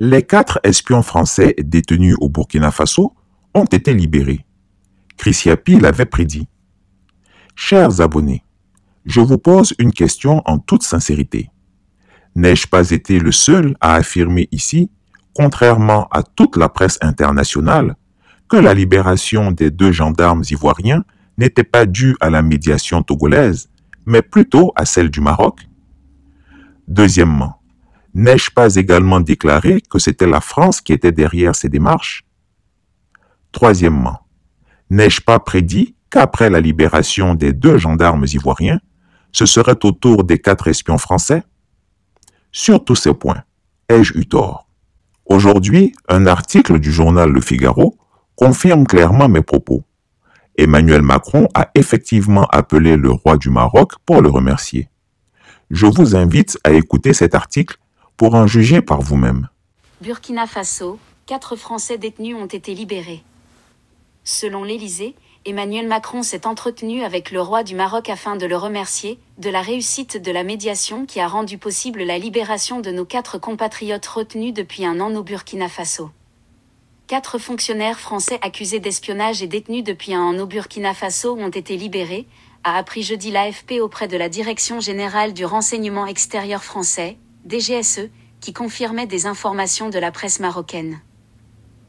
Les 4 espions français détenus au Burkina Faso ont été libérés. Chris Yapi l'avait prédit. Chers abonnés, je vous pose une question en toute sincérité. N'ai-je pas été le seul à affirmer ici, contrairement à toute la presse internationale, que la libération des 2 gendarmes ivoiriens n'était pas due à la médiation togolaise, mais plutôt à celle du Maroc? Deuxièmement, n'ai-je pas également déclaré que c'était la France qui était derrière ces démarches? Troisièmement, n'ai-je pas prédit qu'après la libération des 2 gendarmes ivoiriens, ce serait au tour des 4 espions français? Sur tous ces points, ai-je eu tort? Aujourd'hui, un article du journal Le Figaro confirme clairement mes propos. Emmanuel Macron a effectivement appelé le roi du Maroc pour le remercier. Je vous invite à écouter cet article pour en juger par vous-même. Burkina Faso, 4 Français détenus ont été libérés. Selon l'Élysée, Emmanuel Macron s'est entretenu avec le roi du Maroc afin de le remercier de la réussite de la médiation qui a rendu possible la libération de nos 4 compatriotes retenus depuis un an au Burkina Faso. 4 fonctionnaires français accusés d'espionnage et détenus depuis un an au Burkina Faso ont été libérés, a appris jeudi l'AFP auprès de la Direction générale du renseignement extérieur français, DGSE, qui confirmait des informations de la presse marocaine.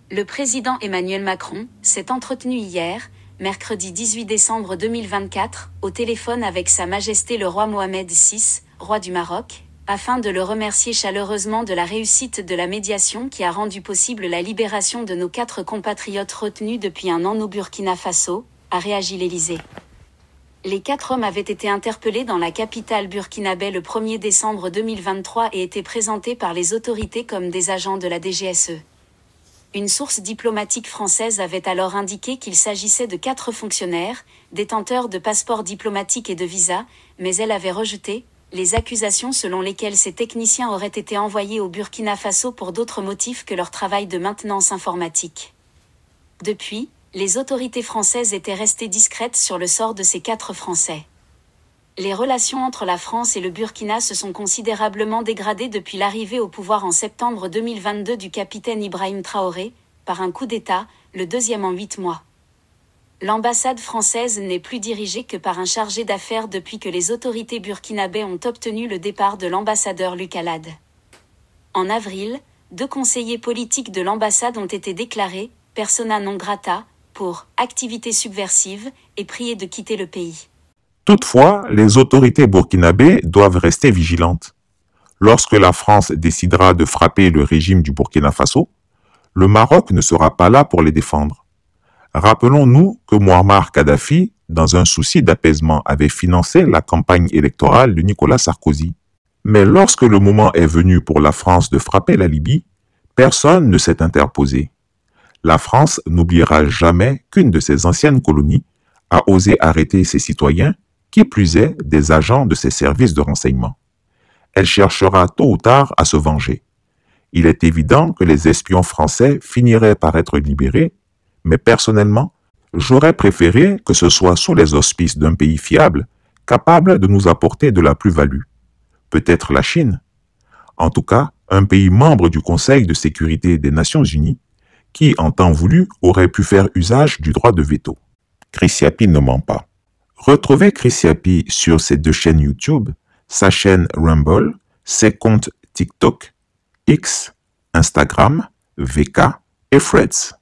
Le président Emmanuel Macron s'est entretenu hier, mercredi 18 décembre 2024, au téléphone avec Sa Majesté le roi Mohamed VI, roi du Maroc, afin de le remercier chaleureusement de la réussite de la médiation qui a rendu possible la libération de nos 4 compatriotes retenus depuis un an au Burkina Faso, a réagi l'Élysée. Les 4 hommes avaient été interpellés dans la capitale burkinabé le 1er décembre 2023 et étaient présentés par les autorités comme des agents de la DGSE. Une source diplomatique française avait alors indiqué qu'il s'agissait de 4 fonctionnaires, détenteurs de passeports diplomatiques et de visas, mais elle avait rejeté les accusations selon lesquelles ces techniciens auraient été envoyés au Burkina Faso pour d'autres motifs que leur travail de maintenance informatique. Depuis, les autorités françaises étaient restées discrètes sur le sort de ces 4 Français. Les relations entre la France et le Burkina se sont considérablement dégradées depuis l'arrivée au pouvoir en septembre 2022 du capitaine Ibrahim Traoré, par un coup d'État, le 2e en 8 mois. L'ambassade française n'est plus dirigée que par un chargé d'affaires depuis que les autorités burkinabées ont obtenu le départ de l'ambassadeur Luc Alade. En avril, 2 conseillers politiques de l'ambassade ont été déclarés persona non grata pour activité subversive et priés de quitter le pays. Toutefois, les autorités burkinabées doivent rester vigilantes. Lorsque la France décidera de frapper le régime du Burkina Faso, le Maroc ne sera pas là pour les défendre. Rappelons-nous que Mouammar Kadhafi, dans un souci d'apaisement, avait financé la campagne électorale de Nicolas Sarkozy. Mais lorsque le moment est venu pour la France de frapper la Libye, personne ne s'est interposé. La France n'oubliera jamais qu'une de ses anciennes colonies a osé arrêter ses citoyens, qui plus est des agents de ses services de renseignement. Elle cherchera tôt ou tard à se venger. Il est évident que les espions français finiraient par être libérés, mais personnellement, j'aurais préféré que ce soit sous les auspices d'un pays fiable, capable de nous apporter de la plus-value. Peut-être la Chine. En tout cas, un pays membre du Conseil de sécurité des Nations Unies, qui, en temps voulu, aurait pu faire usage du droit de veto. Chris Yapi ne ment pas. Retrouvez Chris Yapi sur ses 2 chaînes YouTube, sa chaîne Rumble, ses comptes TikTok, X, Instagram, VK et Threads.